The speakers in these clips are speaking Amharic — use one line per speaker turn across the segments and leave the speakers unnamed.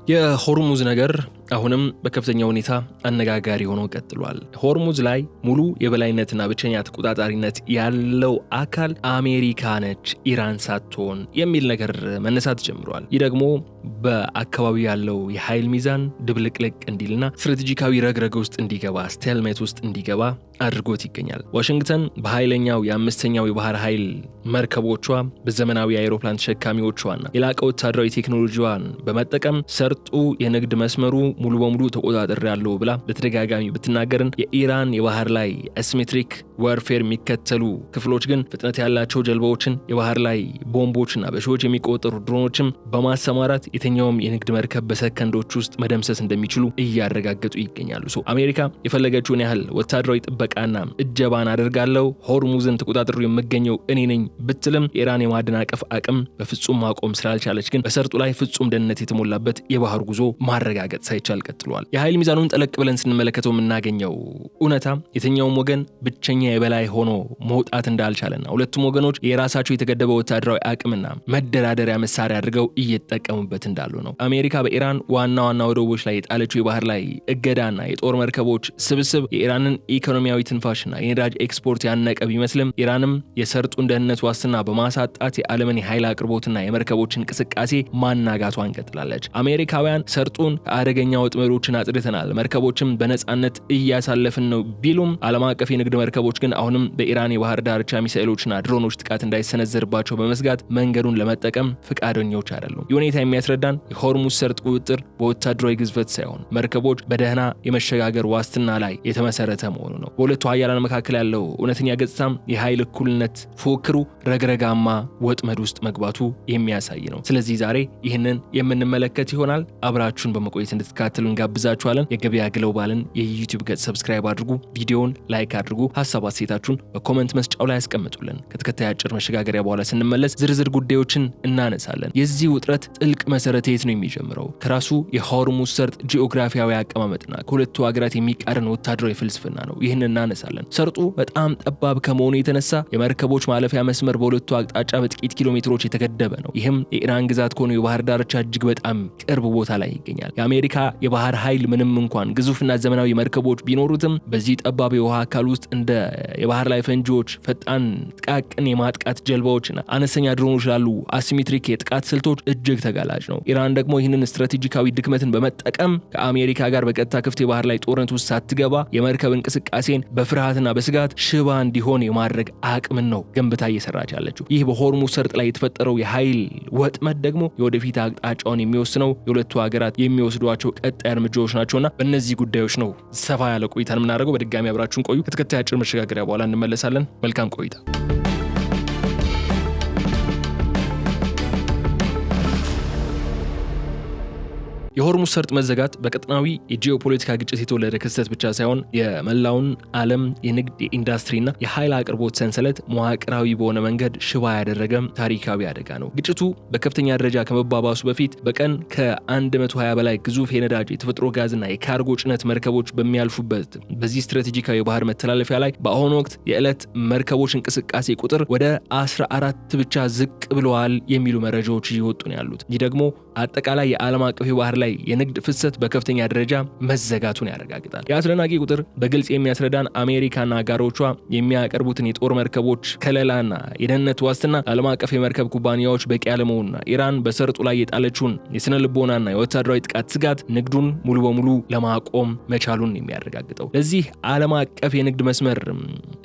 የሆርሙዝ ነገር አሁንም በከፍተኛ ሁኔታ አነጋጋሪ ሆኖ ቀጥሏል። ሆርሙዝ ላይ ሙሉ የበላይነትና ብቸኛ ተቆጣጣሪነት ያለው አካል አሜሪካ ነች፣ ኢራን ሳትሆን የሚል ነገር መነሳት ጀምሯል። ይህ ደግሞ በአካባቢው ያለው የኃይል ሚዛን ድብልቅልቅ እንዲልና ስትራቴጂካዊ ረግረግ ውስጥ እንዲገባ ስቴልሜት ውስጥ እንዲገባ አድርጎት ይገኛል። ዋሽንግተን በኃይለኛው የአምስተኛው የባህር ኃይል መርከቦቿ በዘመናዊ አውሮፕላን ተሸካሚዎቿና የላቀ ወታደራዊ ቴክኖሎጂዋን በመጠቀም ሰርጡ የንግድ መስመሩ ሙሉ በሙሉ ተቆጣጣሪያለሁ ብላ በተደጋጋሚ ብትናገርን የኢራን የባህር ላይ አሲሜትሪክ ዋርፌር የሚከተሉ ክፍሎች ግን ፍጥነት ያላቸው ጀልባዎችን የባህር ላይ ቦምቦችና በሺዎች የሚቆጠሩ ድሮኖችም በማሰማራት የትኛውም የንግድ መርከብ በሰከንዶች ውስጥ መደምሰስ እንደሚችሉ እያረጋገጡ ይገኛሉ። አሜሪካ የፈለገችውን ያህል ወታደራዊ ጥበቃና እጀባን አደርጋለሁ ሆርሙዝን ተቆጣጣሪ የምገኘው እኔ ነኝ ብትልም የኢራን የማደናቀፍ አቅም በፍጹም ማቆም ስላልቻለች ግን በሰርጡ ላይ ፍጹም ደህንነት የተሞላበት የባህር ጉዞ ማረጋገጥ ሳይቻል ቀጥሏል። የኃይል ሚዛኑን ጠለቅ ብለን ስንመለከተው የምናገኘው እውነታ የትኛውም ወገን ብቸኛ የበላይ ሆኖ መውጣት እንዳልቻለና ሁለቱም ወገኖች የራሳቸው የተገደበ ወታደራዊ አቅምና መደራደሪያ መሳሪያ አድርገው እየተጠቀሙበት እንዳሉ ነው። አሜሪካ በኢራን ዋና ወደቦች ላይ የጣለችው የባህር ላይ እገዳና የጦር መርከቦች ስብስብ የኢራንን ኢኮኖሚያዊ ትንፋሽና የነዳጅ ኤክስፖርት ያነቀ ቢመስልም ኢራንም የሰርጡን ደህንነት ዋስትና በማሳጣት የዓለምን የኃይል አቅርቦትና የመርከቦች እንቅስቃሴ ማናጋቷን ቀጥላለች። አሜሪካውያን ሰርጡን ከአደገኛ ወጥመዶችን አጽድተናል፣ መርከቦችም በነጻነት እያሳለፍን ነው ቢሉም ዓለም አቀፍ የንግድ መርከቦች ግን አሁንም በኢራን የባህር ዳርቻ ሚሳኤሎችና ድሮኖች ጥቃት እንዳይሰነዘርባቸው በመስጋት መንገዱን ለመጠቀም ፈቃደኞች አይደሉም። ይህ ሁኔታ የሚያስረዳን የሆርሙዝ ሰርጥ ቁጥጥር በወታደራዊ ግዝፈት ሳይሆን መርከቦች በደህና የመሸጋገር ዋስትና ላይ የተመሰረተ መሆኑ ነው። በሁለቱ ሀያላን መካከል ያለው እውነተኛ ገጽታም የኃይል እኩልነት ፉክክሩ ረግረጋማ ወጥመድ ውስጥ መግባቱ የሚያሳይ ነው። ስለዚህ ዛሬ ይህንን የምንመለከት ይሆናል። አብራችሁን በመቆየት እንድትከታተሉ እንጋብዛችኋለን። የገበያ ግሎባልን የዩቲዩብ ገጽ ሰብስክራይብ አድርጉ፣ ቪዲዮውን ላይክ አድርጉ፣ ሀሳብ አስተያየታችሁን በኮሜንት መስጫው ላይ አስቀምጡልን። ከተከታይ አጭር መሸጋገሪያ በኋላ ስንመለስ ዝርዝር ጉዳዮችን እናነሳለን። የዚህ ውጥረት ጥልቅ መሰረት የት ነው የሚጀምረው? ከራሱ የሆርሙዝ ሰርጥ ጂኦግራፊያዊ አቀማመጥና ከሁለቱ ሀገራት የሚቃረን ወታደራዊ ፍልስፍና ነው። ይህን እናነሳለን። ሰርጡ በጣም ጠባብ ከመሆኑ የተነሳ የመርከቦች ማለፊያ መስመር በሁለቱ አቅጣጫ በጥቂት ኪሎ ሜትሮች የተገደበ ነው። ይህም የኢራን ግዛት ከሆነው የባህር ዳርቻ እጅግ በጣም ቅርብ ቦታ ላይ ይገኛል። የአሜሪካ የባህር ኃይል ምንም እንኳን ግዙፍና ዘመናዊ መርከቦች ቢኖሩትም በዚህ ጠባብ የውሃ አካል ውስጥ እንደ የባህር ላይ ፈንጂዎች፣ ፈጣን ጥቃቅን የማጥቃት ጀልባዎችና አነስተኛ ድሮኖች ላሉ አሲሜትሪክ የጥቃት ስልቶች እጅግ ተጋላጭ ነው። ኢራን ደግሞ ይህንን ስትራቴጂካዊ ድክመትን በመጠቀም ከአሜሪካ ጋር በቀጥታ ክፍት የባህር ላይ ጦርነት ውስጥ ሳትገባ የመርከብ እንቅስቃሴን በፍርሃትና በስጋት ሽባ እንዲሆን የማድረግ አቅምን ነው ገንብታ እየሰራች ያለችው። ይህ በሆርሙዝ ሰርጥ ላይ የተፈጠረው የኃይል ወጥመድ ደግሞ የወደፊት አቅጣጫውን የሚወስነው የሁለቱ ሀገራት የሚወስዷቸው ቀጣይ እርምጃዎች ናቸውና በእነዚህ ጉዳዮች ነው ሰፋ ያለ ቆይታን የምናደርገው። በድጋሚ አብራችሁን ቆዩ። ከተከታይ አጭር መሸጋገሪያ በኋላ እንመለሳለን። መልካም ቆይታ። የሆርሙዝ ሰርጥ መዘጋት በቀጠናዊ የጂኦፖለቲካ ግጭት የተወለደ ክስተት ብቻ ሳይሆን የመላውን ዓለም የንግድ የኢንዱስትሪና የኃይል አቅርቦት ሰንሰለት መዋቅራዊ በሆነ መንገድ ሽባ ያደረገ ታሪካዊ አደጋ ነው። ግጭቱ በከፍተኛ ደረጃ ከመባባሱ በፊት በቀን ከ120 በላይ ግዙፍ የነዳጅ የተፈጥሮ ጋዝና የካርጎ ጭነት መርከቦች በሚያልፉበት በዚህ ስትራቴጂካዊ የባህር መተላለፊያ ላይ በአሁኑ ወቅት የዕለት መርከቦች እንቅስቃሴ ቁጥር ወደ 14 ብቻ ዝቅ ብለዋል የሚሉ መረጃዎች እየወጡ ነው ያሉት። ይህ ደግሞ አጠቃላይ የዓለም አቀፍ የባህር ላይ የንግድ ፍሰት በከፍተኛ ደረጃ መዘጋቱን ያረጋግጣል። የአስደናቂ ቁጥር በግልጽ የሚያስረዳን አሜሪካና አጋሮቿ የሚያቀርቡትን የጦር መርከቦች ከለላና የደህንነት ዋስትና ዓለም አቀፍ የመርከብ ኩባንያዎች በቂ ያለመሆኑና ኢራን በሰርጡ ላይ የጣለችውን የስነ ልቦናና የወታደራዊ ጥቃት ስጋት ንግዱን ሙሉ በሙሉ ለማቆም መቻሉን የሚያረጋግጠው። ለዚህ ዓለም አቀፍ የንግድ መስመር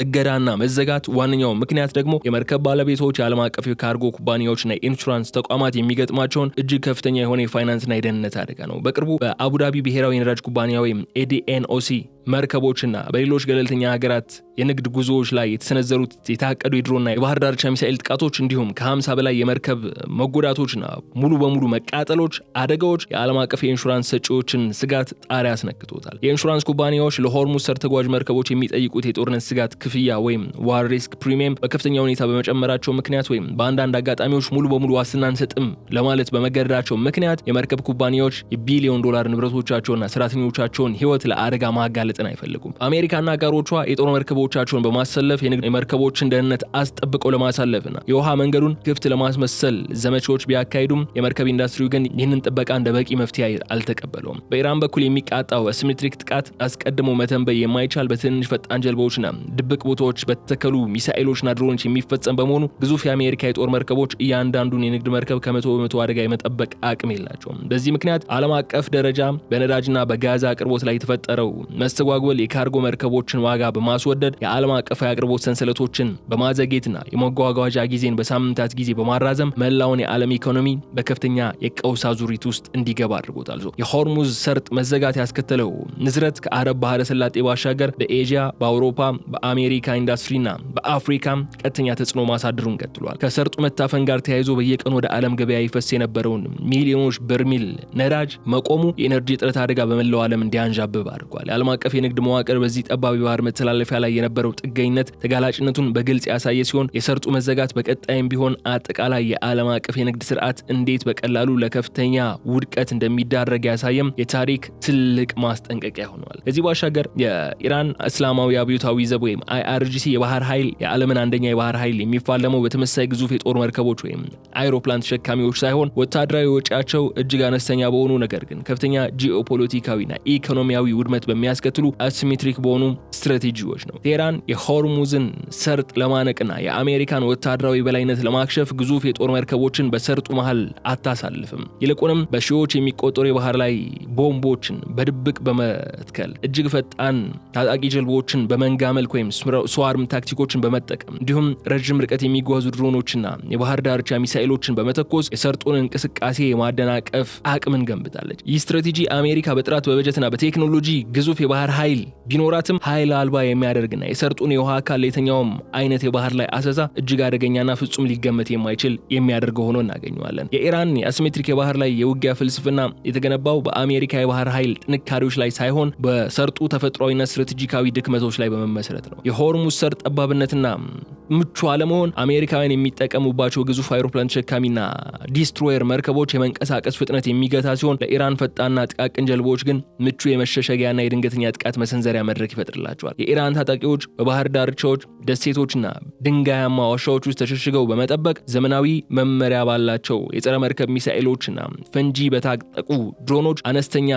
እገዳና መዘጋት ዋነኛው ምክንያት ደግሞ የመርከብ ባለቤቶች የዓለም አቀፍ የካርጎ ኩባንያዎችና የኢንሹራንስ ተቋማት የሚገጥማቸውን እጅግ ከፍተኛ የሆነ የፋይናንስና የደህንነት አደጋ ነው። በቅርቡ በአቡዳቢ ብሔራዊ የነዳጅ ኩባንያ ወይም ኤዲኤንኦሲ መርከቦችና በሌሎች ገለልተኛ ሀገራት የንግድ ጉዞዎች ላይ የተሰነዘሩት የታቀዱ የድሮና የባህር ዳርቻ ሚሳኤል ጥቃቶች እንዲሁም ከ50 በላይ የመርከብ መጎዳቶችና ሙሉ በሙሉ መቃጠሎች አደጋዎች የዓለም አቀፍ የኢንሹራንስ ሰጪዎችን ስጋት ጣሪያ አስነክቶታል። የኢንሹራንስ ኩባንያዎች ለሆርሙዝ ሰርጥ ተጓዥ መርከቦች የሚጠይቁት የጦርነት ስጋት ክፍያ ወይም ዋር ሪስክ ፕሪሚየም በከፍተኛ ሁኔታ በመጨመራቸው ምክንያት ወይም በአንዳንድ አጋጣሚዎች ሙሉ በሙሉ ዋስትና አንሰጥም ለማለት በመገደዳቸው ምክንያት የመርከብ ኩባንያዎች የቢሊዮን ዶላር ንብረቶቻቸውና ሰራተኞቻቸውን ህይወት ለአደጋ ማጋለጥ እንዲፈጥን አይፈልጉም። አሜሪካና አጋሮቿ የጦር መርከቦቻቸውን በማሰለፍ የመርከቦችን ደህንነት አስጠብቀው ለማሳለፍና የውሃ መንገዱን ክፍት ለማስመሰል ዘመቻዎች ቢያካሂዱም የመርከብ ኢንዱስትሪው ግን ይህንን ጥበቃ እንደ በቂ መፍትሄ አልተቀበለውም። በኢራን በኩል የሚቃጣው አሲሜትሪክ ጥቃት አስቀድሞ መተንበይ የማይቻል በትንሽ ፈጣን ጀልባዎችና ድብቅ ቦታዎች በተተከሉ ሚሳኤሎችና ድሮኖች የሚፈጸም በመሆኑ ግዙፍ የአሜሪካ የጦር መርከቦች እያንዳንዱን የንግድ መርከብ ከ100% አደጋ የመጠበቅ አቅም የላቸውም። በዚህ ምክንያት ዓለም አቀፍ ደረጃ በነዳጅና በጋዝ አቅርቦት ላይ የተፈጠረው መስተጓጎል የካርጎ መርከቦችን ዋጋ በማስወደድ የዓለም አቀፍ የአቅርቦት ሰንሰለቶችን በማዘግየትና የመጓጓዣ ጊዜን በሳምንታት ጊዜ በማራዘም መላውን የዓለም ኢኮኖሚ በከፍተኛ የቀውስ አዙሪት ውስጥ እንዲገባ አድርጎታል። የሆርሙዝ ሰርጥ መዘጋት ያስከተለው ንዝረት ከአረብ ባህረ ሰላጤ ባሻገር በኤዥያ፣ በአውሮፓ፣ በአሜሪካ ኢንዱስትሪና በአፍሪካ ቀጥተኛ ተጽዕኖ ማሳደሩን ቀጥሏል። ከሰርጡ መታፈን ጋር ተያይዞ በየቀኑ ወደ ዓለም ገበያ ይፈስ የነበረውን ሚሊዮኖች በርሜል ነዳጅ መቆሙ የኤነርጂ እጥረት አደጋ በመላው ዓለም እንዲያንዣብብ አድርጓል። የዓለም አቀፍ የንግድ መዋቅር በዚህ ጠባብ የባህር መተላለፊያ ላይ የነበረው ጥገኝነት ተጋላጭነቱን በግልጽ ያሳየ ሲሆን የሰርጡ መዘጋት በቀጣይም ቢሆን አጠቃላይ የዓለም አቀፍ የንግድ ስርዓት እንዴት በቀላሉ ለከፍተኛ ውድቀት እንደሚዳረግ ያሳየም የታሪክ ትልቅ ማስጠንቀቂያ ሆኗል። ከዚህ ባሻገር የኢራን እስላማዊ አብዮታዊ ዘብ ወይም IRGC የባህር ኃይል የዓለምን አንደኛ የባህር ኃይል የሚፋለመው በተመሳሳይ ግዙፍ የጦር መርከቦች ወይም አይሮፕላን ተሸካሚዎች ሳይሆን ወታደራዊ ወጪያቸው እጅግ አነስተኛ በሆኑ ነገር ግን ከፍተኛ ጂኦፖለቲካዊና ኢኮኖሚያዊ ውድመት በሚያስከትሉ አሲሜትሪክ በሆኑ ስትራቴጂዎች ነው። ቴህራን የሆርሙዝን ሰርጥ ለማነቅና የአሜሪካን ወታደራዊ በላይነት ለማክሸፍ ግዙፍ የጦር መርከቦችን በሰርጡ መሃል አታሳልፍም። ይልቁንም በሺዎች የሚቆጠሩ የባህር ላይ ቦምቦችን በድብቅ በመትከል እጅግ ፈጣን ታጣቂ ጀልባዎችን በመንጋ መልክ ወይም ስዋርም ታክቲኮችን በመጠቀም እንዲሁም ረጅም ርቀት የሚጓዙ ድሮኖችና የባህር ዳርቻ ሚሳኤሎችን በመተኮስ የሰርጡን እንቅስቃሴ የማደናቀፍ አቅምን ገንብታለች። ይህ ስትራቴጂ አሜሪካ በጥራት በበጀትና በቴክኖሎጂ ግዙፍ የባህር ኃይል ቢኖራትም ኃይል አልባ የሚያደርግና የሰርጡን የውሃ አካል ለየትኛውም አይነት የባህር ላይ አሰሳ እጅግ አደገኛና ፍጹም ሊገመት የማይችል የሚያደርገው ሆኖ እናገኘዋለን። የኢራን የአሲሜትሪክ የባህር ላይ የውጊያ ፍልስፍና የተገነባው በአሜሪካ የባህር ኃይል ጥንካሬዎች ላይ ሳይሆን በሰርጡ ተፈጥሯዊና ስትራቴጂካዊ ድክመቶች ላይ በመመስረት ነው። የሆርሙዝ ሰርጥ ጠባብነትና ምቹ አለመሆን አሜሪካውያን የሚጠቀሙባቸው ግዙፍ አይሮፕላን ተሸካሚና ዲስትሮየር መርከቦች የመንቀሳቀስ ፍጥነት የሚገታ ሲሆን ለኢራን ፈጣንና ጥቃቅን ጀልባዎች ግን ምቹ የመሸሸጊያና የድንገተኛ ጥቃት መሰንዘሪያ መድረክ ይፈጥርላቸዋል። የኢራን ታጣቂዎች በባህር ዳርቻዎች፣ ደሴቶችና ድንጋያማ ዋሻዎች ውስጥ ተሸሽገው በመጠበቅ ዘመናዊ መመሪያ ባላቸው የጸረ መርከብ ሚሳኤሎችና ፈንጂ በታጠቁ ድሮኖች አነስተኛ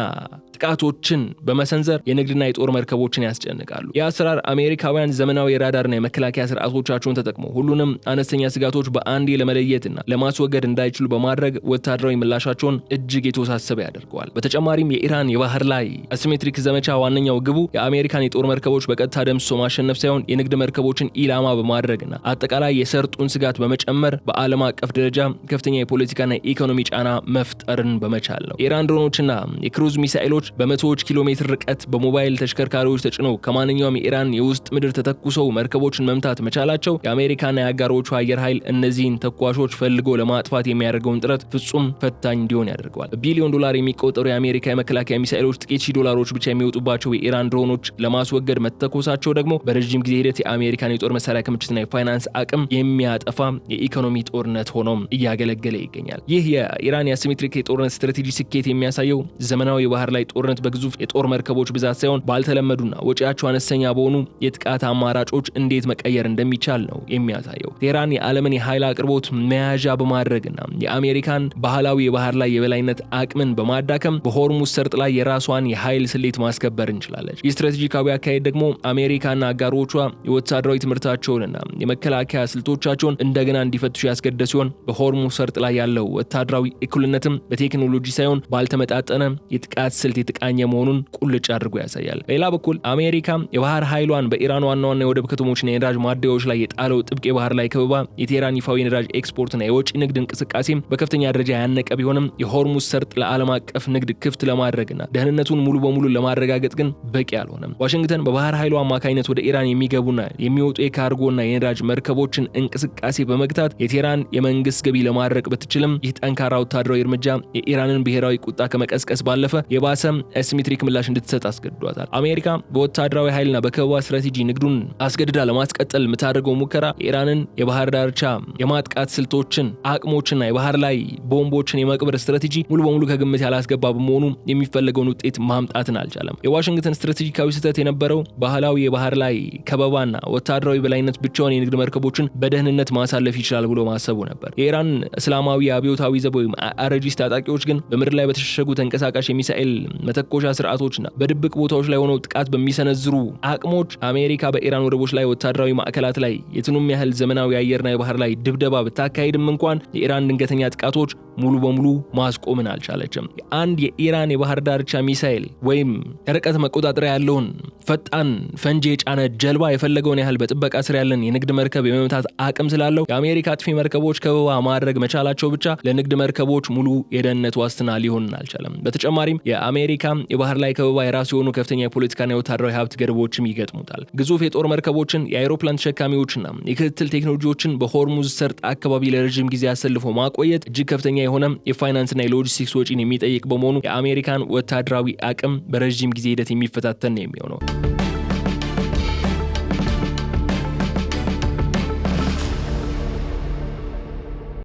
ጥቃቶችን በመሰንዘር የንግድና የጦር መርከቦችን ያስጨንቃሉ። የአሰራር አሜሪካውያን ዘመናዊ የራዳርና የመከላከያ ስርዓቶቻቸውን ተጠቅመው ሁሉንም አነስተኛ ስጋቶች በአንዴ ለመለየትና ለማስወገድ እንዳይችሉ በማድረግ ወታደራዊ ምላሻቸውን እጅግ የተወሳሰበ ያደርገዋል። በተጨማሪም የኢራን የባህር ላይ አሲሜትሪክ ዘመቻ ዋነኛው ግቡ የአሜሪካን የጦር መርከቦች በቀጥታ ደምስሶ ማሸነፍ ሳይሆን የንግድ መርከቦችን ኢላማ በማድረግና አጠቃላይ የሰርጡን ስጋት በመጨመር በዓለም አቀፍ ደረጃ ከፍተኛ የፖለቲካና የኢኮኖሚ ጫና መፍጠርን በመቻል ነው። የኢራን ድሮኖችና የክሩዝ ሚሳኤሎች በመቶዎች ኪሎ ሜትር ርቀት በሞባይል ተሽከርካሪዎች ተጭነው ከማንኛውም የኢራን የውስጥ ምድር ተተኩሰው መርከቦችን መምታት መቻላቸው የአሜሪካና የአጋሮቹ አየር ኃይል እነዚህን ተኳሾች ፈልጎ ለማጥፋት የሚያደርገውን ጥረት ፍጹም ፈታኝ እንዲሆን ያደርገዋል። በቢሊዮን ዶላር የሚቆጠሩ የአሜሪካ የመከላከያ ሚሳኤሎች ጥቂት ሺህ ዶላሮች ብቻ የሚወጡባቸው የኢራን ድሮኖች ለማስወገድ መተኮሳቸው ደግሞ በረጅም ጊዜ ሂደት የአሜሪካን የጦር መሳሪያ ክምችትና የፋይናንስ አቅም የሚያጠፋ የኢኮኖሚ ጦርነት ሆኖም እያገለገለ ይገኛል። ይህ የኢራን የአሲሜትሪክ የጦርነት ስትራቴጂ ስኬት የሚያሳየው ዘመናዊ የባህር ላይ ጦርነት በግዙፍ የጦር መርከቦች ብዛት ሳይሆን ባልተለመዱና ወጪያቸው አነስተኛ በሆኑ የጥቃት አማራጮች እንዴት መቀየር እንደሚቻል ነው የሚያሳየው። ቴህራን የዓለምን የኃይል አቅርቦት መያዣ በማድረግና የአሜሪካን ባህላዊ የባህር ላይ የበላይነት አቅምን በማዳከም በሆርሙዝ ሰርጥ ላይ የራሷን የኃይል ስሌት ማስከበር እንችላለች። ይህ ስትራቴጂካዊ አካሄድ ደግሞ አሜሪካና አጋሮቿ የወታደራዊ ትምህርታቸውንና የመከላከያ ስልቶቻቸውን እንደገና እንዲፈትሹ ያስገደደ ሲሆን በሆርሙዝ ሰርጥ ላይ ያለው ወታደራዊ እኩልነትም በቴክኖሎጂ ሳይሆን ባልተመጣጠነ የጥቃት ስልት የተቃኘ መሆኑን ቁልጭ አድርጎ ያሳያል። በሌላ በኩል አሜሪካ የባህር ኃይሏን በኢራን ዋና ዋና የወደብ ከተሞችና የነዳጅ ማደያዎች ላይ የጣለው ጥብቅ የባህር ላይ ከበባ የቴህራን ይፋዊ የነዳጅ ኤክስፖርትና የወጪ ንግድ እንቅስቃሴም በከፍተኛ ደረጃ ያነቀ ቢሆንም የሆርሙዝ ሰርጥ ለዓለም አቀፍ ንግድ ክፍት ለማድረግና ደህንነቱን ሙሉ በሙሉ ለማረጋገጥ ግን በቂ አልሆነም። ዋሽንግተን በባህር ኃይሏ አማካኝነት ወደ ኢራን የሚገቡና የሚወጡ የካርጎና የነዳጅ መርከቦችን እንቅስቃሴ በመግታት የቴህራን የመንግስት ገቢ ለማድረቅ ብትችልም ይህ ጠንካራ ወታደራዊ እርምጃ የኢራንን ብሔራዊ ቁጣ ከመቀስቀስ ባለፈ የባሰ አሲሜትሪክ ምላሽ እንድትሰጥ አስገድዷታል። አሜሪካ በወታደራዊ ኃይልና በከበባ ስትራቴጂ ንግዱን አስገድዳ ለማስቀጠል የምታደርገው ሙከራ የኢራንን የባህር ዳርቻ የማጥቃት ስልቶችን፣ አቅሞችና የባህር ላይ ቦምቦችን የመቅበር ስትራቴጂ ሙሉ በሙሉ ከግምት ያላስገባ በመሆኑ የሚፈለገውን ውጤት ማምጣትን አልቻለም። የዋሽንግተን ስትራቴጂካዊ ስህተት የነበረው ባህላዊ የባህር ላይ ከበባና ወታደራዊ በላይነት ብቻውን የንግድ መርከቦችን በደህንነት ማሳለፍ ይችላል ብሎ ማሰቡ ነበር። የኢራን እስላማዊ አብዮታዊ ዘብ ወይም አረጂስ ታጣቂዎች ግን በምድር ላይ በተሸሸጉ ተንቀሳቃሽ የሚሳኤል መተኮሻ ስርዓቶችና በድብቅ ቦታዎች ላይ ሆነው ጥቃት በሚሰነዝሩ አቅሞች አሜሪካ በኢራን ወደቦች ላይ ወታደራዊ ማዕከላት ላይ የትኑም ያህል ዘመናዊ አየርና የባህር ላይ ድብደባ ብታካሄድም እንኳን የኢራን ድንገተኛ ጥቃቶች ሙሉ በሙሉ ማስቆምን አልቻለችም። አንድ የኢራን የባህር ዳርቻ ሚሳኤል ወይም ርቀት መቆጣጠሪያ ያለውን ፈጣን ፈንጂ የጫነ ጀልባ የፈለገውን ያህል በጥበቃ ስር ያለን የንግድ መርከብ የመምታት አቅም ስላለው የአሜሪካ አጥፊ መርከቦች ከበባ ማድረግ መቻላቸው ብቻ ለንግድ መርከቦች ሙሉ የደህንነት ዋስትና ሊሆን አልቻለም። በተጨማሪም የአሜሪካ የባህር ላይ ከበባ የራሱ የሆኑ ከፍተኛ የፖለቲካና የወታደራዊ ሀብት ገደቦችም ይገጥሙታል። ግዙፍ የጦር መርከቦችን፣ የአይሮፕላን ተሸካሚዎችና የክትትል ቴክኖሎጂዎችን በሆርሙዝ ሰርጥ አካባቢ ለረጅም ጊዜ አሰልፎ ማቆየት እጅግ ከፍተኛ የሆነ የፋይናንስና የሎጂስቲክስ ወጪን የሚጠይቅ በመሆኑ የአሜሪካን ወታደራዊ አቅም በረጅም ጊዜ ሂደት የሚፈታተን ነው የሚሆነው።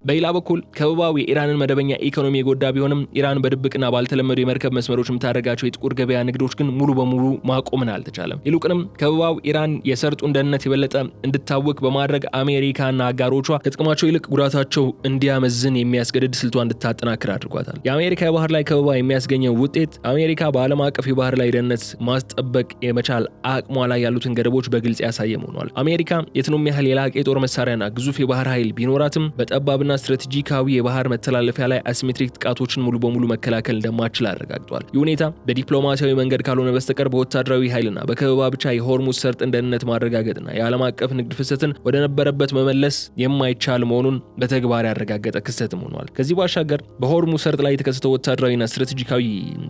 በሌላ በኩል ከበባው የኢራንን መደበኛ ኢኮኖሚ የጎዳ ቢሆንም ኢራን በድብቅና ባልተለመዱ የመርከብ መስመሮች የምታደርጋቸው የጥቁር ገበያ ንግዶች ግን ሙሉ በሙሉ ማቆምን አልተቻለም። ይልቁንም ከበባው ኢራን የሰርጡን ደህንነት የበለጠ እንድታወቅ በማድረግ አሜሪካና አጋሮቿ ከጥቅማቸው ይልቅ ጉዳታቸው እንዲያመዝን የሚያስገድድ ስልቷ እንድታጠናክር አድርጓታል። የአሜሪካ የባህር ላይ ከበባ የሚያስገኘው ውጤት አሜሪካ በዓለም አቀፍ የባህር ላይ ደህንነት ማስጠበቅ የመቻል አቅሟ ላይ ያሉትን ገደቦች በግልጽ ያሳየ ሆኗል። አሜሪካ የትኑም ያህል የላቀ የጦር መሳሪያና ግዙፍ የባህር ኃይል ቢኖራትም በጠባብና ስትራቴጂካዊ የባህር መተላለፊያ ላይ አሲሜትሪክ ጥቃቶችን ሙሉ በሙሉ መከላከል እንደማትችል አረጋግጧል። ይህ ሁኔታ በዲፕሎማሲያዊ መንገድ ካልሆነ በስተቀር በወታደራዊ ኃይልና በከበባ ብቻ የሆርሙዝ ሰርጥን ደህንነት ማረጋገጥና የዓለም አቀፍ ንግድ ፍሰትን ወደ ነበረበት መመለስ የማይቻል መሆኑን በተግባር ያረጋገጠ ክስተትም ሆኗል። ከዚህ ባሻገር በሆርሙዝ ሰርጥ ላይ የተከሰተው ወታደራዊና ስትራቴጂካዊ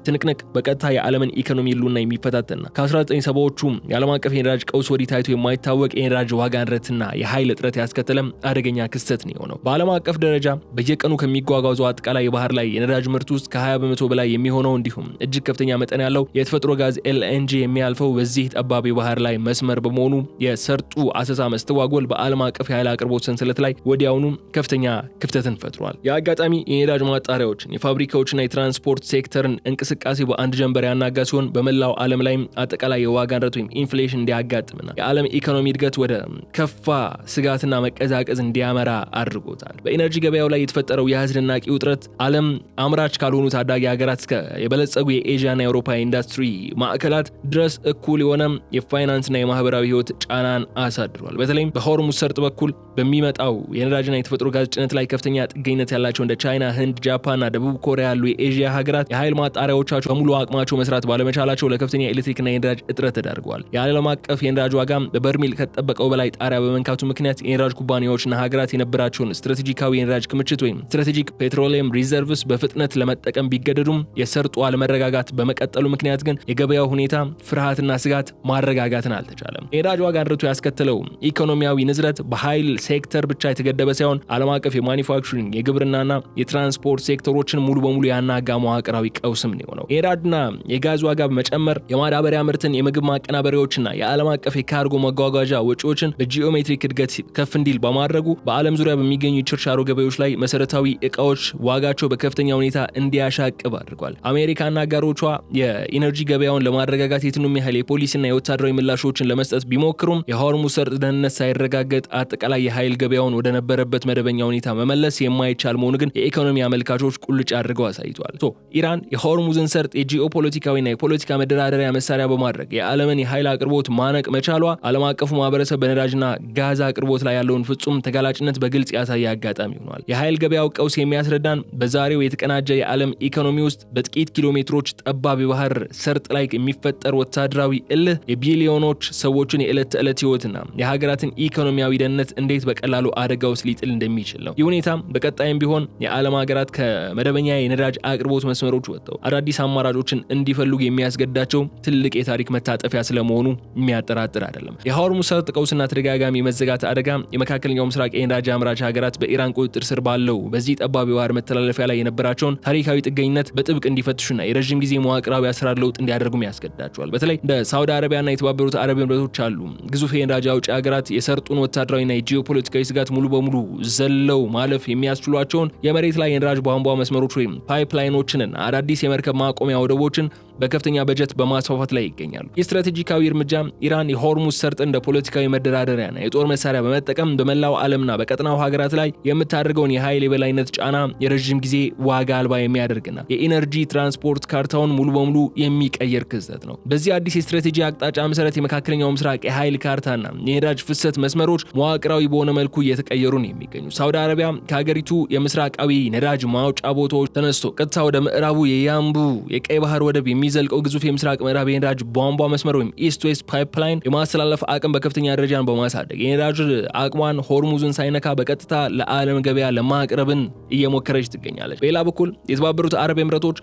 ትንቅንቅ በቀጥታ የዓለምን ኢኮኖሚ ሉና የሚፈታተንና ከ1970ዎቹ የዓለም አቀፍ የነዳጅ ቀውስ ወዲህ ታይቶ የማይታወቅ የነዳጅ ዋጋ ንረትና የኃይል እጥረት ያስከተለም አደገኛ ክስተት ነው የሆነው። በዓለም አቀፍ ደረጃ በየቀኑ ከሚጓጓዙ አጠቃላይ የባህር ላይ የነዳጅ ምርት ውስጥ ከ20% በላይ የሚሆነው እንዲሁም እጅግ ከፍተኛ መጠን ያለው የተፈጥሮ ጋዝ ኤልኤንጂ የሚያልፈው በዚህ ጠባብ የባህር ላይ መስመር በመሆኑ የሰርጡ አሰሳ መስተጓጎል በዓለም አቀፍ የኃይል አቅርቦት ሰንሰለት ላይ ወዲያውኑ ከፍተኛ ክፍተትን ፈጥሯል። የአጋጣሚ የነዳጅ ማጣሪያዎችን፣ የፋብሪካዎችና የትራንስፖርት ሴክተርን እንቅስቃሴ በአንድ ጀንበር ያናጋ ሲሆን በመላው ዓለም ላይ አጠቃላይ የዋጋ ንረት ወይም ኢንፍሌሽን እንዲያጋጥምና የዓለም ኢኮኖሚ እድገት ወደ ከፋ ስጋትና መቀዛቀዝ እንዲያመራ አድርጎታል። በኢነርጂ ገበያው ላይ የተፈጠረው የአስደናቂ ውጥረት ዓለም አምራች ካልሆኑ ታዳጊ ሀገራት እስከ የበለጸጉ የኤዥያና የአውሮፓ ኢንዱስትሪ ማዕከላት ድረስ እኩል የሆነ የፋይናንስና የማህበራዊ ህይወት ጫናን አሳድሯል። በተለይም በሆርሙዝ ሰርጥ በኩል በሚመጣው የነዳጅና የተፈጥሮ ጋዝ ጭነት ላይ ከፍተኛ ጥገኝነት ያላቸው እንደ ቻይና፣ ህንድ፣ ጃፓንና ደቡብ ኮሪያ ያሉ የኤዥያ ሀገራት የኃይል ማጣሪያዎቻቸው በሙሉ አቅማቸው መስራት ባለመቻላቸው ለከፍተኛ የኤሌክትሪክና የነዳጅ እጥረት ተዳርገዋል። የዓለም አቀፍ የነዳጅ ዋጋ በበርሜል ከተጠበቀው በላይ ጣሪያ በመንካቱ ምክንያት የነዳጅ ኩባንያዎችና ሀገራት የነበራቸውን ስትራቴጂካዊ የነዳጅ ክምችት ወይም ስትራቴጂክ ፔትሮሊየም ሪዘርቭስ በፍጥነት ለመጠቀም ቢገደዱም የሰርጡ አለመረጋጋት በመቀጠሉ ምክንያት ግን የገበያው ሁኔታ ፍርሃትና ስጋት ማረጋጋትን አልተቻለም። የነዳጅ ዋጋ ንረቱ ያስከተለው ኢኮኖሚያዊ ንዝረት በኃይል ሴክተር ብቻ የተገደበ ሳይሆን ዓለም አቀፍ የማኒፋክቸሪንግ የግብርናና የትራንስፖርት ሴክተሮችን ሙሉ በሙሉ ያናጋ መዋቅራዊ ቀውስም ነው የሆነው። የነዳጅና የጋዝ ዋጋ በመጨመር የማዳበሪያ ምርትን፣ የምግብ ማቀናበሪያዎችና የዓለም አቀፍ የካርጎ መጓጓዣ ወጪዎችን በጂኦሜትሪክ እድገት ከፍ እንዲል በማድረጉ በዓለም ዙሪያ በሚገኙ ችርቻሮ ገበያዎች ላይ መሰረታዊ እቃዎች ዋጋቸው በከፍተኛ ሁኔታ እንዲያሻቅብ አድርጓል። አሜሪካና አጋሮቿ የኢነርጂ ገበያውን ለማረጋጋት የትኑም ያህል የፖሊሲና የወታደራዊ ምላሾችን ለመስጠት ቢሞክሩም የሆርሙዝ ሰርጥ ደህንነት ሳይረጋገጥ አጠቃላይ የኃይል ገበያውን ወደ ነበረበት መደበኛ ሁኔታ መመለስ የማይቻል መሆኑ ግን የኢኮኖሚ አመልካቾች ቁልጭ አድርገው አሳይቷል። ኢራን የሆርሙዝን ሰርጥ የጂኦፖለቲካዊና የፖለቲካ መደራደሪያ መሳሪያ በማድረግ የዓለምን የኃይል አቅርቦት ማነቅ መቻሏ ዓለም አቀፉ ማህበረሰብ በነዳጅና ጋዝ አቅርቦት ላይ ያለውን ፍጹም ተጋላጭነት በግልጽ ያሳየ አጋጣሚ ሆኗል። የኃይል ገበያው ቀውስ የሚያስረዳን በዛሬው የተቀናጀ የዓለም ኢኮኖሚ ውስጥ በጥቂት ኪሎ ሜትሮች ጠባብ የባህር ሰርጥ ላይ የሚፈጠር ወታደራዊ እልህ የቢሊዮኖች ሰዎችን የዕለት ተዕለት ህይወትና የሀገራትን ኢኮኖሚያዊ ደህንነት እንዴት በቀላሉ አደጋ ውስጥ ሊጥል እንደሚችል ነው። ይህ ሁኔታ በቀጣይም ቢሆን የዓለም ሀገራት ከመደበኛ የነዳጅ አቅርቦት መስመሮች ወጥተው አዳዲስ አማራጮችን እንዲፈልጉ የሚያስገድዳቸው ትልቅ የታሪክ መታጠፊያ ስለመሆኑ የሚያጠራጥር አይደለም። የሆርሙዝ ሰርጥ ቀውስና ተደጋጋሚ መዘጋት አደጋ የመካከለኛው ምስራቅ የነዳጅ አምራች ሀገራት በኢራን ቁጥጥር ስር ባለው በዚህ ጠባብ የባህር መተላለፊያ ላይ የነበራቸውን ታሪካዊ ጥገኝነት በጥብቅ እንዲፈትሹና የረዥም ጊዜ መዋቅራዊ አሰራር ለውጥ እንዲያደርጉም ያስገድዳቸዋል። በተለይ እንደ ሳውዲ አረቢያና የተባበሩት አረብ ኤሚሬቶች አሉ ግዙፍ የነዳጅ አውጪ ሀገራት የሰርጡን ወታደራዊና የጂኦፖለቲካዊ ስጋት ሙሉ በሙሉ ዘለው ማለፍ የሚያስችሏቸውን የመሬት ላይ የነዳጅ ቧንቧ መስመሮች ወይም ፓይፕላይኖችንና አዳዲስ የመርከብ ማቆሚያ ወደቦችን በከፍተኛ በጀት በማስፋፋት ላይ ይገኛሉ። የስትራቴጂካዊ እርምጃ ኢራን የሆርሙዝ ሰርጥ እንደ ፖለቲካዊ መደራደሪያና የጦር መሳሪያ በመጠቀም በመላው ዓለምና በቀጠናው ሀገራት ላይ የምታደርገውን የኃይል የበላይነት ጫና የረዥም ጊዜ ዋጋ አልባ የሚያደርግና የኢነርጂ ትራንስፖርት ካርታውን ሙሉ በሙሉ የሚቀየር ክስተት ነው። በዚህ አዲስ የስትራቴጂ አቅጣጫ መሰረት የመካከለኛው ምስራቅ የኃይል ካርታና የነዳጅ ፍሰት መስመሮች መዋቅራዊ በሆነ መልኩ እየተቀየሩ ነው የሚገኙ። ሳውዲ አረቢያ ከሀገሪቱ የምስራቃዊ ነዳጅ ማውጫ ቦታዎች ተነስቶ ቀጥታ ወደ ምዕራቡ የያምቡ የቀይ ባህር ወደብ የሚዘልቀው ግዙፍ የምስራቅ ምዕራብ የነዳጅ ቧንቧ መስመር ወይም ኢስት ዌስት ፓይፕላይን የማስተላለፍ አቅም በከፍተኛ ደረጃን በማሳደግ የነዳጅ አቅሟን ሆርሙዝን ሳይነካ በቀጥታ ለዓለም ገበያ ለማቅረብን እየሞከረች ትገኛለች። በሌላ በኩል የተባበሩት አረብ ኤሚሬቶች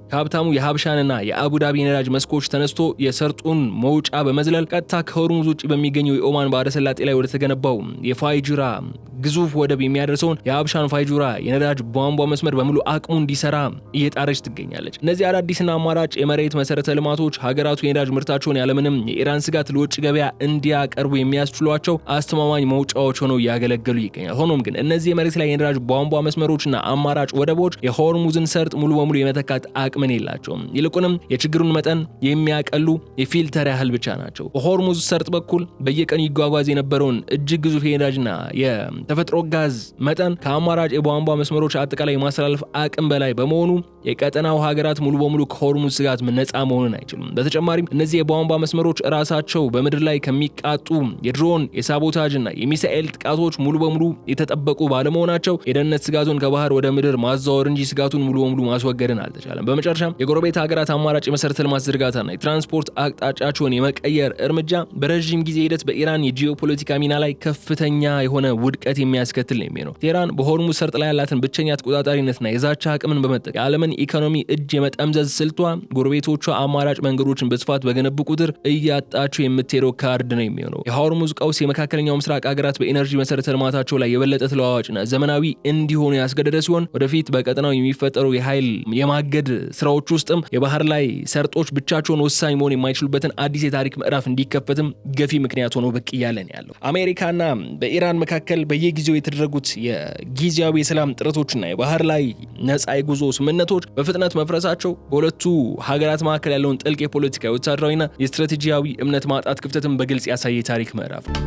ከሀብታሙ የሀብሻንና የአቡዳቢ ነዳጅ መስኮች ተነስቶ የሰርጡን መውጫ በመዝለል ቀጥታ ከሆርሙዝ ውጭ በሚገኘው የኦማን ባህረ ሰላጤ ላይ ወደ ተገነባው የፋይጁራ ግዙፍ ወደብ የሚያደርሰውን የሀብሻን ፋይጁራ የነዳጅ ቧንቧ መስመር በሙሉ አቅሙ እንዲሰራ እየጣረች ትገኛለች። እነዚህ አዳዲስና አማራጭ የመሬት መሰረተ ልማቶች ሀገራቱ የነዳጅ ምርታቸውን ያለምንም የኢራን ስጋት ለውጭ ገበያ እንዲያቀርቡ የሚያስችሏቸው አስተማማኝ መውጫዎች ሆነው እያገለገሉ ይገኛል። ሆኖም ግን እነዚህ የመሬት ላይ የነዳጅ ቧንቧ መስመሮችና አማራጭ ወደቦች የሆርሙዝን ሰርጥ ሙሉ በሙሉ የመተካት አቅምን የላቸውም። ይልቁንም የችግሩን መጠን የሚያቀሉ የፊልተር ያህል ብቻ ናቸው። በሆርሙዝ ሰርጥ በኩል በየቀኑ ይጓጓዝ የነበረውን እጅግ ግዙፍ የነዳጅና የተፈጥሮ ጋዝ መጠን ከአማራጭ የቧንቧ መስመሮች አጠቃላይ የማስተላለፍ አቅም በላይ በመሆኑ የቀጠናው ሀገራት ሙሉ በሙሉ ከሆርሙዝ ስጋት ነፃ መሆንን አይችሉም። በተጨማሪም እነዚህ የቧንቧ መስመሮች ራሳቸው በምድር ላይ ከሚቃጡ የድሮን የሳቦታጅና የሚሳኤል ጥቃቶች ሙሉ በሙሉ የተጠበቁ ባለመሆናቸው የደህንነት ስጋቱን ከባህር ወደ ምድር ማዛወር እንጂ ስጋቱን ሙሉ በሙሉ ማስወገድን አልተቻለም። በመጨረሻም የጎረቤት ሀገራት አማራጭ የመሰረተ ልማት ዝርጋታና የትራንስፖርት አቅጣጫቸውን የመቀየር እርምጃ በረዥም ጊዜ ሂደት በኢራን የጂኦፖለቲካ ሚና ላይ ከፍተኛ የሆነ ውድቀት የሚያስከትል ነው የሚሆነው። ቴህራን በሆርሙዝ ሰርጥ ላይ ያላትን ብቸኛ ተቆጣጣሪነትና የዛቻ አቅምን በመጠቀም የዓለምን ኢኮኖሚ እጅ የመጠምዘዝ ስልቷ ጎረቤቶቿ አማራጭ መንገዶችን በስፋት በገነቡ ቁጥር እያጣቸው የምትሄደው ካርድ ነው የሚሆነው። የሆርሙዝ ቀውስ የመካከለኛው ምስራቅ ሀገራት በኢነርጂ መሰረተ ልማታቸው ላይ የበለጠ ተለዋዋጭና ዘመናዊ እንዲሆኑ ያስገደደ ሲሆን ወደፊት በቀጠናው የሚፈጠሩ የኃይል የማገድ ስራዎች ውስጥም የባህር ላይ ሰርጦች ብቻቸውን ወሳኝ መሆን የማይችሉበትን አዲስ የታሪክ ምዕራፍ እንዲከፈትም ገፊ ምክንያት ሆኖ ብቅ እያለ ነው ያለው። አሜሪካና በኢራን መካከል በየጊዜው የተደረጉት የጊዜያዊ የሰላም ጥረቶችና የባህር ላይ ነፃ የጉዞ ስምምነቶች በፍጥነት መፍረሳቸው በሁለቱ ሀገራት መካከል ያለውን ጥልቅ የፖለቲካ ወታደራዊና የስትራቴጂያዊ እምነት ማጣት ክፍተትን በግልጽ ያሳየ ታሪክ ምዕራፍ ነው።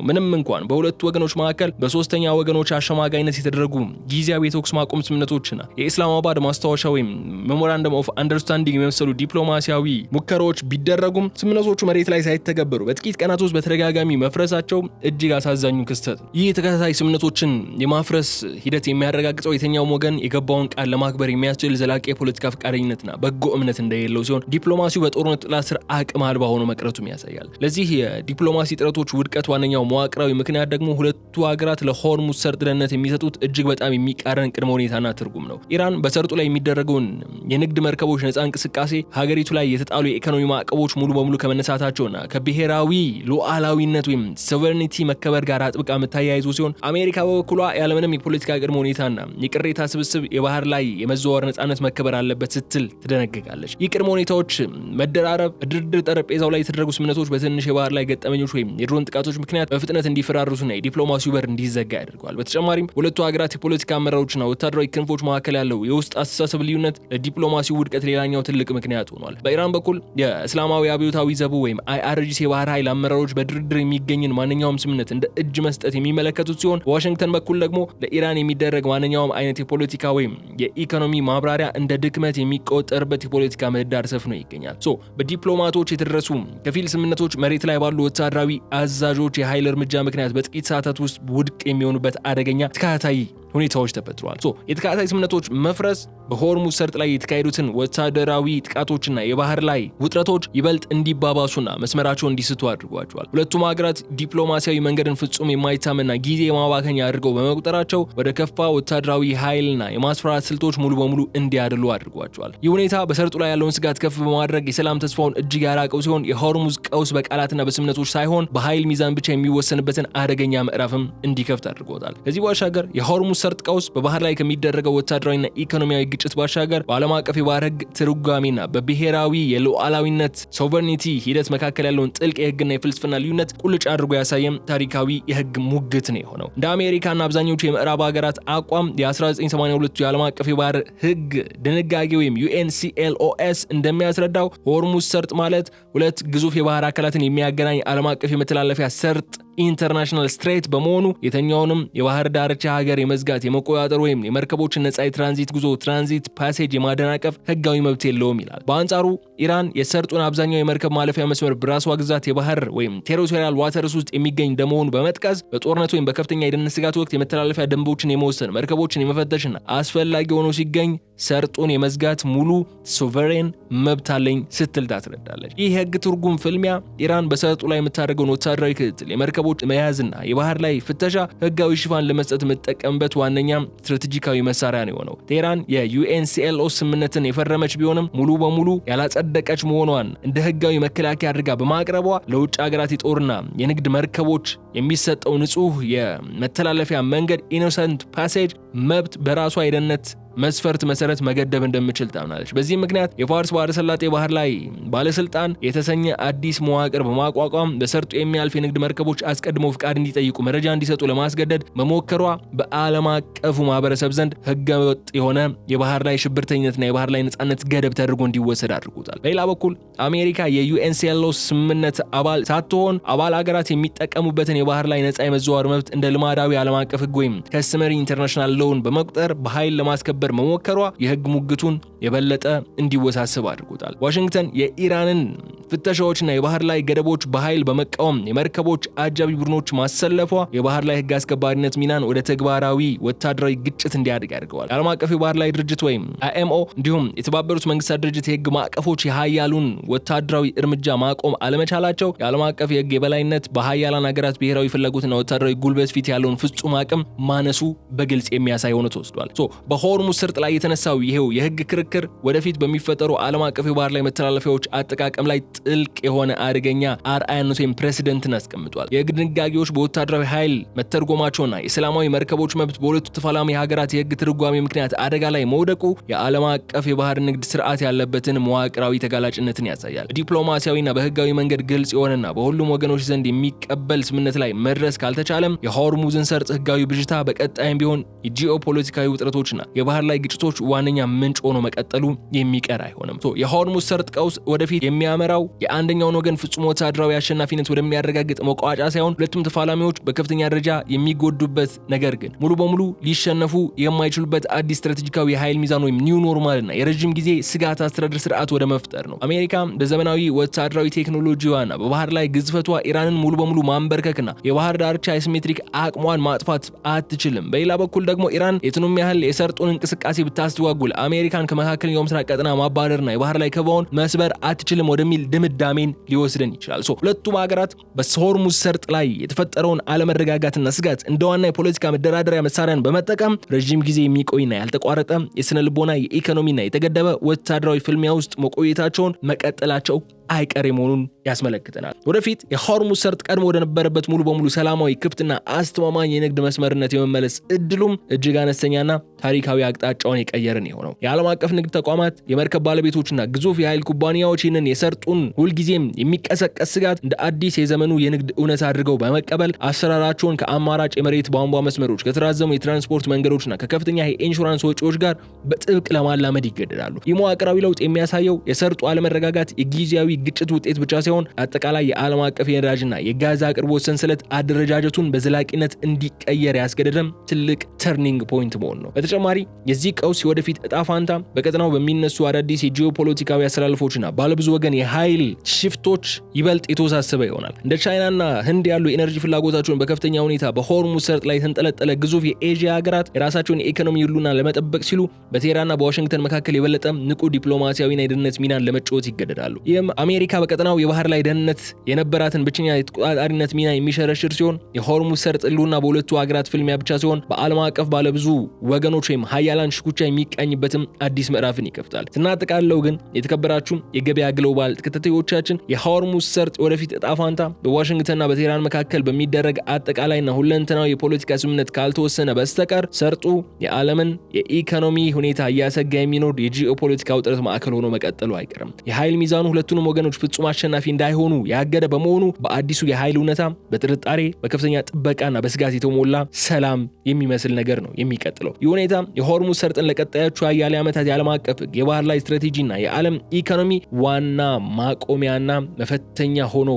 ምንም እንኳን በሁለቱ ወገኖች መካከል በሶስተኛ ወገኖች አሸማጋይነት የተደረጉ ጊዜያዊ የተኩስ ማቆም ስምምነቶችና የኢስላማባድ ማስታወሻ ወይም ሜሞራንደም ኦፍ አንደርስታንዲንግ የመሰሉ ዲፕሎማሲያዊ ሙከራዎች ቢደረጉም ስምምነቶቹ መሬት ላይ ሳይተገበሩ በጥቂት ቀናት ውስጥ በተደጋጋሚ መፍረሳቸው እጅግ አሳዛኙ ክስተት ነው። ይህ ተከታታይ ስምምነቶችን የማፍረስ ሂደት የሚያረጋግጠው የትኛውም ወገን የገባውን ቃል ለማክበር የሚያስችል ዘላቂ የፖለቲካ ፈቃደኝነትና በጎ እምነት እንደሌለው ሲሆን ዲፕሎማሲው በጦርነት ጥላ ስር አቅም አልባ ሆኖ መቅረቱም ያሳያል። ለዚህ የዲፕሎማሲ ጥረቶች ውድቀት ዋነኛው መዋቅራዊ ምክንያት ደግሞ ሁለቱ ሀገራት ለሆርሙዝ ሰርጥ ደህንነት የሚሰጡት እጅግ በጣም የሚቃረን ቅድመ ሁኔታና ትርጉም ነው። ኢራን በሰርጡ ላይ የሚደረገውን የንግድ መርከቦች ነፃ እንቅስቃሴ ሀገሪቱ ላይ የተጣሉ የኢኮኖሚ ማዕቀቦች ሙሉ በሙሉ ከመነሳታቸውና ከብሔራዊ ሉዓላዊነት ወይም ሶቨሬኒቲ መከበር ጋር አጥብቃ የምታያይዙ ሲሆን አሜሪካ በበኩሏ ያለምንም የፖለቲካ ቅድመ ሁኔታና የቅሬታ ስብስብ የባህር ላይ የመዘዋወር ነፃነት መከበር አለበት ስትል ትደነግጋለች። ይህ ቅድመ ሁኔታዎች መደራረብ በድርድር ጠረጴዛው ላይ የተደረጉ ስምምነቶች በትንሽ የባህር ላይ ገጠመኞች ወይም የድሮን ጥቃቶች ምክንያት በፍጥነት እንዲፈራርሱና የዲፕሎማሲው በር እንዲዘጋ ያደርገዋል። በተጨማሪም ሁለቱ ሀገራት የፖለቲካ አመራሮችና ወታደራዊ ክንፎች መካከል ያለው የውስጥ አስተሳሰብ ልዩነት ለዲፕሎማሲው ውድቀት ሌላኛው ትልቅ ምክንያት ሆኗል። በኢራን በኩል የእስላማዊ አብዮታዊ ዘቡ ወይም አይአርጂሲ የባህር ኃይል አመራሮች በድርድር የሚገኝን ማንኛውም ስምምነት እንደ እጅ መስጠት የሚመለከቱት ሲሆን በዋሽንግተን በኩል ደግሞ ለኢራን የሚደረግ ማንኛውም አይነት የፖለቲካ ወይም የኢኮኖሚ ማብራሪያ እንደ ድክመት የሚቆጠርበት የፖለቲካ ምህዳር ሰፍኖ ይገኛል። በዲፕሎማቶች የተደረሱ ከፊል ስምምነቶች መሬት ላይ ባሉ ወታደራዊ አዛዦች የኃይል እርምጃ ምክንያት በጥቂት ሰዓታት ውስጥ ውድቅ የሚሆኑበት አደገኛ ተከታታይ ሁኔታዎች ተፈጥሯል። የተከታታይ ስምምነቶች መፍረስ በሆርሙዝ ሰርጥ ላይ የተካሄዱትን ወታደራዊ ጥቃቶችና የባህር ላይ ውጥረቶች ይበልጥ እንዲባባሱና መስመራቸውን እንዲስቱ አድርጓቸዋል። ሁለቱም ሀገራት ዲፕሎማሲያዊ መንገድን ፍጹም የማይታመንና ጊዜ ማባከኛ አድርገው በመቁጠራቸው ወደ ከፋ ወታደራዊ ኃይልና የማስፈራራት ስልቶች ሙሉ በሙሉ እንዲያድሉ አድርጓቸዋል። ይህ ሁኔታ በሰርጡ ላይ ያለውን ስጋት ከፍ በማድረግ የሰላም ተስፋውን እጅግ ያራቀው ሲሆን የሆርሙዝ ቀውስ በቃላትና በስምምነቶች ሳይሆን በኃይል ሚዛን ብቻ የሚወሰንበትን አደገኛ ምዕራፍም እንዲከፍት አድርጎታል። ከዚህ ባሻገር የሆርሙዝ ሰርጥ ቀውስ በባህር ላይ ከሚደረገው ወታደራዊና ኢኮኖሚያዊ ግጭት ባሻገር በዓለም አቀፍ የባህር ሕግ ትርጓሜና በብሔራዊ የሉዓላዊነት ሶቨርኒቲ ሂደት መካከል ያለውን ጥልቅ የሕግና የፍልስፍና ልዩነት ቁልጭ አድርጎ ያሳየም ታሪካዊ የሕግ ሙግት ነው የሆነው። እንደ አሜሪካና አብዛኞቹ የምዕራብ ሀገራት አቋም የ1982 የዓለም አቀፍ የባህር ሕግ ድንጋጌ ወይም UNCLOS እንደሚያስረዳው ሆርሙዝ ሰርጥ ማለት ሁለት ግዙፍ የባህር አካላትን የሚያገናኝ ዓለም አቀፍ የመተላለፊያ ሰርጥ ኢንተርናሽናል ስትሬት በመሆኑ የተኛውንም የባህር ዳርቻ ሀገር የመዝጋት የመቆጣጠር ወይም የመርከቦችን ነጻ የትራንዚት ጉዞ ትራንዚት ፓሴጅ የማደናቀፍ ህጋዊ መብት የለውም ይላል። በአንጻሩ ኢራን የሰርጡን አብዛኛው የመርከብ ማለፊያ መስመር በራሷ ግዛት የባህር ወይም ቴሪቶሪያል ዋተርስ ውስጥ የሚገኝ እንደመሆኑ በመጥቀስ በጦርነት ወይም በከፍተኛ የደህንነት ስጋት ወቅት የመተላለፊያ ደንቦችን የመወሰን መርከቦችን የመፈተሽና አስፈላጊ ሆኖ ሲገኝ ሰርጡን የመዝጋት ሙሉ ሶቨሬን መብት አለኝ ስትል ታስረዳለች። ይህ የህግ ትርጉም ፍልሚያ ኢራን በሰርጡ ላይ የምታደርገውን ወታደራዊ ክትትል የመርከቦች መያዝና የባህር ላይ ፍተሻ ህጋዊ ሽፋን ለመስጠት የምትጠቀምበት ዋነኛ ስትራቴጂካዊ መሳሪያ ነው የሆነው። ቴህራን የUNCLOS ስምምነትን የፈረመች ቢሆንም ሙሉ በሙሉ ያላጸደቀች መሆኗን እንደ ህጋዊ መከላከያ አድርጋ በማቅረቧ ለውጭ ሀገራት የጦርና የንግድ መርከቦች የሚሰጠው ንጹህ የመተላለፊያ መንገድ ኢኖሰንት ፓሴጅ መብት በራሷ የደህንነት መስፈርት መሰረት መገደብ እንደምችል ታምናለች። በዚህ ምክንያት የፋርስ ባህረ ሰላጤ ባህር ላይ ባለስልጣን የተሰኘ አዲስ መዋቅር በማቋቋም በሰርጡ የሚያልፍ የንግድ መርከቦች አስቀድመው ፍቃድ እንዲጠይቁ መረጃ እንዲሰጡ ለማስገደድ መሞከሯ በዓለም አቀፉ ማህበረሰብ ዘንድ ህገወጥ የሆነ የባህር ላይ ሽብርተኝነትና የባህር ላይ ነጻነት ገደብ ተደርጎ እንዲወሰድ አድርጎታል። በሌላ በኩል አሜሪካ የUNCLOS ስምምነት አባል ሳትሆን አባል ሀገራት የሚጠቀሙበትን የባህር ላይ ነጻ የመዘዋወር መብት እንደ ልማዳዊ ዓለም አቀፍ ህግ ወይም ከስተመሪ ኢንተርናሽናል ሎውን በመቁጠር በኃይል ለማስከበር መሞከሯ የህግ ሙግቱን የበለጠ እንዲወሳሰብ አድርጎታል። ዋሽንግተን የኢራንን ፍተሻዎችና የባህር ላይ ገደቦች በኃይል በመቃወም የመርከቦች አጃቢ ቡድኖች ማሰለፏ የባህር ላይ ህግ አስከባሪነት ሚናን ወደ ተግባራዊ ወታደራዊ ግጭት እንዲያድግ ያደርገዋል። የዓለም አቀፍ የባህር ላይ ድርጅት ወይም IMO እንዲሁም የተባበሩት መንግስታት ድርጅት የህግ ማዕቀፎች የሀያሉን ወታደራዊ እርምጃ ማቆም አለመቻላቸው የዓለም አቀፍ የህግ የበላይነት በሀያላን ሀገራት ብሔራዊ ፍላጎትና ወታደራዊ ጉልበት ፊት ያለውን ፍጹም አቅም ማነሱ በግልጽ የሚያሳይ ሆኖ ተወስዷል። በሆርሙዝ ሰርጥ ላይ የተነሳው ይሄው የህግ ክርክር ወደፊት በሚፈጠሩ ዓለም አቀፍ የባህር ላይ መተላለፊያዎች አጠቃቀም ላይ ጥልቅ የሆነ አደገኛ አርአያነት ወይም ፕሬሲደንትን አስቀምጧል። የህግ ድንጋጌዎች በወታደራዊ ኃይል መተርጎማቸውና የሰላማዊ መርከቦች መብት በሁለቱ ተፋላሚ ሀገራት የህግ ትርጓሜ ምክንያት አደጋ ላይ መውደቁ የዓለም አቀፍ የባህር ንግድ ስርዓት ያለበትን መዋቅራዊ ተጋላጭነትን ያሳያል። በዲፕሎማሲያዊና በህጋዊ መንገድ ግልጽ የሆነና በሁሉም ወገኖች ዘንድ የሚቀበል ስምምነት ላይ መድረስ ካልተቻለም የሆርሙዝን ሰርጥ ህጋዊ ብዥታ በቀጣይም ቢሆን የጂኦፖለቲካዊ ውጥረቶችና የባህር ላይ ግጭቶች ዋነኛ ምንጭ ሆኖ መቀጠሉ የሚቀር አይሆንም። የሆርሙዝ ሰርጥ ቀውስ ወደፊት የሚያመራው የአንደኛውን ወገን ፍጹም ወታደራዊ አሸናፊነት ወደሚያረጋግጥ መቋጫ ሳይሆን ሁለቱም ተፋላሚዎች በከፍተኛ ደረጃ የሚጎዱበት ነገር ግን ሙሉ በሙሉ ሊሸነፉ የማይችሉበት አዲስ ስትራቴጂካዊ የኃይል ሚዛን ወይም ኒው ኖርማልና የረጅም ጊዜ ስጋት አስተዳደር ስርዓት ወደ መፍጠር ነው። አሜሪካ በዘመናዊ ወታደራዊ ቴክኖሎጂዋና በባህር ላይ ግዝፈቷ ኢራንን ሙሉ በሙሉ ማንበርከክና የባህር ዳርቻ የሲሜትሪክ አቅሟን ማጥፋት አትችልም። በሌላ በኩል ደግሞ ኢራን የትኑም ያህል የሰርጡን እንቅስቃሴ ብታስተዋጉል አሜሪካን ከመካከለኛው ምስራቅ ቀጠና ማባረርና የባህር ላይ ከበባውን መስበር አትችልም ወደሚል ድምዳሜን ሊወስደን ይችላል። ሁለቱም ሀገራት በሆርሙዝ ሰርጥ ላይ የተፈጠረውን አለመረጋጋትና ስጋት እንደ ዋና የፖለቲካ መደራደሪያ መሳሪያን በመጠቀም ረዥም ጊዜ የሚቆይና ያልተቋረጠ የስነ ልቦና የኢኮኖሚና የተገደበ ወታደራዊ ፍልሚያ ውስጥ መቆየታቸውን መቀጠላቸው አይቀሬ መሆኑን ያስመለክተናል። ወደፊት የሆርሙዝ ሰርጥ ቀድሞ ወደነበረበት ሙሉ በሙሉ ሰላማዊ ክፍትና አስተማማኝ የንግድ መስመርነት የመመለስ እድሉም እጅግ አነስተኛና ታሪካዊ አቅጣጫውን የቀየርን የሆነው የዓለም አቀፍ ንግድ ተቋማት፣ የመርከብ ባለቤቶችና ግዙፍ የኃይል ኩባንያዎች ይህንን የሰርጡን ሁልጊዜም የሚቀሰቀስ ስጋት እንደ አዲስ የዘመኑ የንግድ እውነት አድርገው በመቀበል አሰራራቸውን ከአማራጭ የመሬት ቧንቧ መስመሮች፣ ከተራዘሙ የትራንስፖርት መንገዶችና ከከፍተኛ የኢንሹራንስ ወጪዎች ጋር በጥብቅ ለማላመድ ይገደዳሉ። ይህ መዋቅራዊ ለውጥ የሚያሳየው የሰርጡ አለመረጋጋት የጊዜያዊ ግጭት ውጤት ብቻ ሳይሆን የነበረውን አጠቃላይ የዓለም አቀፍ የነዳጅና የጋዝ አቅርቦት ሰንሰለት አደረጃጀቱን በዘላቂነት እንዲቀየር ያስገደደም ትልቅ ተርኒንግ ፖይንት መሆን ነው። በተጨማሪ የዚህ ቀውስ ወደፊት እጣ ፋንታ በቀጠናው በሚነሱ አዳዲስ የጂኦፖለቲካዊ አሰላለፎችና ባለብዙ ወገን የኃይል ሽፍቶች ይበልጥ የተወሳሰበ ይሆናል። እንደ ቻይናና ህንድ ያሉ የኤነርጂ ፍላጎታቸውን በከፍተኛ ሁኔታ በሆርሙዝ ሰርጥ ላይ የተንጠለጠለ ግዙፍ የኤዥያ ሀገራት የራሳቸውን የኢኮኖሚ ህልውና ለመጠበቅ ሲሉ በቴህራንና በዋሽንግተን መካከል የበለጠ ንቁ ዲፕሎማሲያዊና የደህንነት ሚናን ለመጫወት ይገደዳሉ። ይህም አሜሪካ በቀጠናው የባህር ላይ ደህንነት የነበራትን ብቸኛ የተቆጣጣሪነት ሚና የሚሸረሽር ሲሆን የሆርሙዝ ሰርጥ ህልውና በሁለቱ ሀገራት ፍልሚያ ብቻ ሲሆን በዓለም አቀፍ ባለብዙ ወገኖች ወይም ሀያላን ሽኩቻ የሚቃኝበትም አዲስ ምዕራፍን ይከፍታል። ስናጠቃልለው ግን የተከበራችሁ የገበያ ግሎባል ተከታታዮቻችን የሆርሙዝ ሰርጥ ወደፊት እጣ ፋንታ በዋሽንግተንና በቴህራን መካከል በሚደረግ አጠቃላይና ሁለንተናዊ የፖለቲካ ስምምነት ካልተወሰነ በስተቀር ሰርጡ የዓለምን የኢኮኖሚ ሁኔታ እያሰጋ የሚኖር የጂኦፖለቲካ ውጥረት ማዕከል ሆኖ መቀጠሉ አይቀርም። የኃይል ሚዛኑ ሁለቱንም ወገኖች ፍጹም አሸናፊ እንዳይሆኑ ያገደ በመሆኑ በአዲሱ የኃይል እውነታ በጥርጣሬ በከፍተኛ ጥበቃና በስጋት የተሞላ ሰላም የሚመስል ነገር ነው የሚቀጥለው። ይህ ሁኔታ የሆርሙዝ ሰርጥን ለቀጣዮቹ አያሌ ዓመታት የዓለም አቀፍ የባህር ላይ ስትራቴጂና የዓለም ኢኮኖሚ ዋና ማቆሚያና መፈተኛ ሆኖ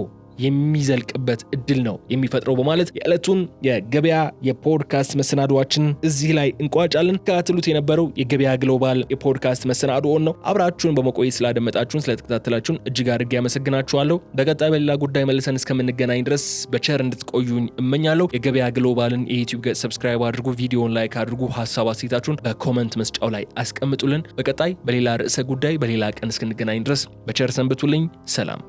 የሚዘልቅበት እድል ነው የሚፈጥረው በማለት የዕለቱን የገበያ የፖድካስት መሰናዶዋችን እዚህ ላይ እንቋጫለን። ከታተሉት የነበረው የገበያ ግሎባል የፖድካስት መሰናዶውን ነው። አብራችሁን በመቆየት ስላደመጣችሁን ስለተከታተላችሁን እጅግ አድርጌ ያመሰግናችኋለሁ። በቀጣይ በሌላ ጉዳይ መልሰን እስከምንገናኝ ድረስ በቸር እንድትቆዩኝ እመኛለሁ። የገበያ ግሎባልን የዩቲዩብ ገጽ ሰብስክራይብ አድርጉ፣ ቪዲዮውን ላይክ አድርጉ፣ ሐሳብ አስተያየታችሁን በኮመንት መስጫው ላይ አስቀምጡልን። በቀጣይ በሌላ ርዕሰ ጉዳይ በሌላ ቀን እስክንገናኝ ድረስ በቸር ሰንብቱልኝ። ሰላም።